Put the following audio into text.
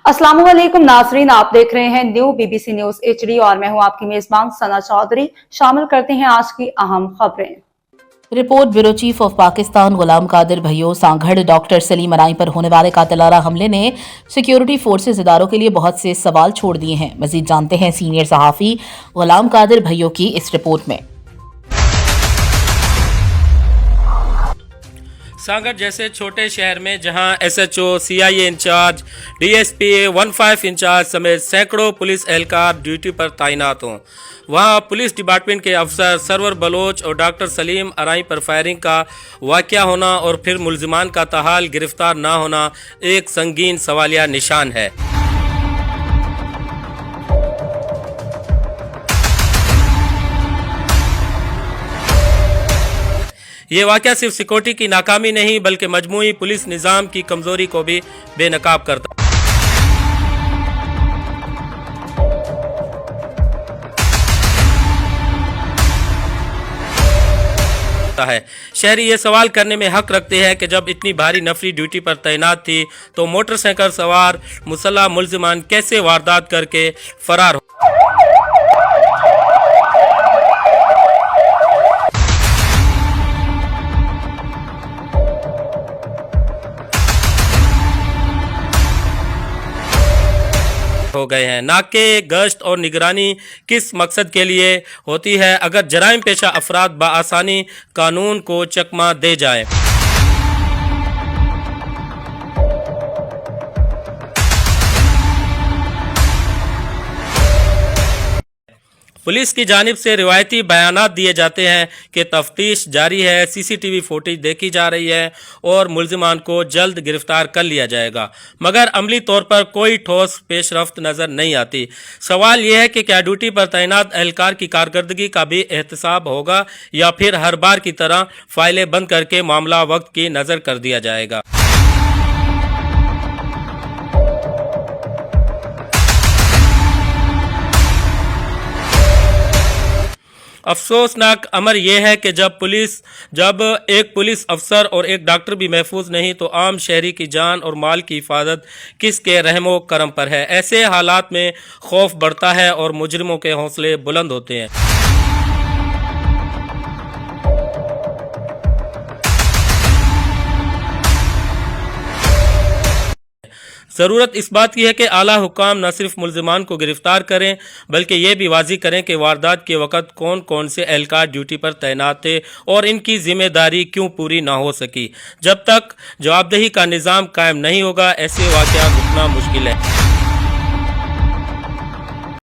अस्सलामुअलैकुम नाजरीन, आप देख रहे हैं न्यू बीबीसी न्यूज HD और मैं हूं आपकी मेजबान सना चौधरी। शामिल करते हैं आज की अहम खबरें। Report bureau chief of Pakistan Ghulam Qadir Bhaiyo Sanghar doctor Salim अराई पर होने वाले कातिलाना हमले ने सिक्योरिटी फोर्सेस इदारों के लिए बहुत से सवाल छोड़ दिए हैं। मजीद जानते हैं सीनियर सहाफी गुलाम कादिर भैयो की इस रिपोर्ट में। सांगढ़ जैसे छोटे शहर में जहां SHO, CIA incharge, DSP, 15 incharge समेत सैकड़ों पुलिस एहलकार ड्यूटी पर तैनात हों, वहां पुलिस डिपार्टमेंट के अफसर सरवर बलोच और डॉक्टर सलीम अराई पर फायरिंग का वाक़या होना और फिर मुल्जिमान का ताहाल गिरफ्तार ना होना एक संगीन सवालिया निशान है। ये वाक़या सिर्फ सिक्योरिटी की नाकामी नहीं बल्कि मजमूई पुलिस निज़ाम की कमज़ोरी को भी बेनकाब करता है। शहरी ये सवाल करने में हक रखते हैं कि जब इतनी भारी नफरी ड्यूटी पर तैनात थी तो मोटरसाइकिल सवार मुसल्लह मुल्जिमान कैसे वारदात करके फरार हो गए हैं। नाके, गश्त और निगरानी किस मकसद के लिए होती है अगर जराइम पेशा अफराद बआसानी कानून को चकमा दे जाए। पुलिस की जानिब से रिवायती बयानात दिए जाते हैं कि तफ्तीश जारी है, CCTV फुटेज देखी जा रही है और मुल्जिमान को जल्द गिरफ्तार कर लिया जाएगा, मगर अमली तौर पर कोई ठोस पेशरफ्त नज़र नहीं आती। सवाल यह है कि क्या ड्यूटी पर तैनात एहलकार की कारकर्दगी का भी एहतसाब होगा या फिर हर बार की तरह फाइलें बंद करके मामला वक्त की नज़र कर दिया जाएगा। अफसोसनाक अमर यह है कि जब एक पुलिस अफसर और एक डॉक्टर भी महफूज नहीं तो आम शहरी की जान और माल की हिफाजत किसके रहमो करम पर है। ऐसे हालात में खौफ बढ़ता है और मुजरिमों के हौसले बुलंद होते हैं। ज़रूरत इस बात की है कि आला हुकाम न सिर्फ मुल्जिमान को गिरफ्तार करें बल्कि ये भी वाज़ी करें कि वारदात के वक़्त कौन कौन से एहलकार ड्यूटी पर तैनात थे और इनकी जिम्मेदारी क्यों पूरी ना हो सकी। जब तक जवाबदेही का निज़ाम कायम नहीं होगा ऐसे वाक़यात रुकना मुश्किल है।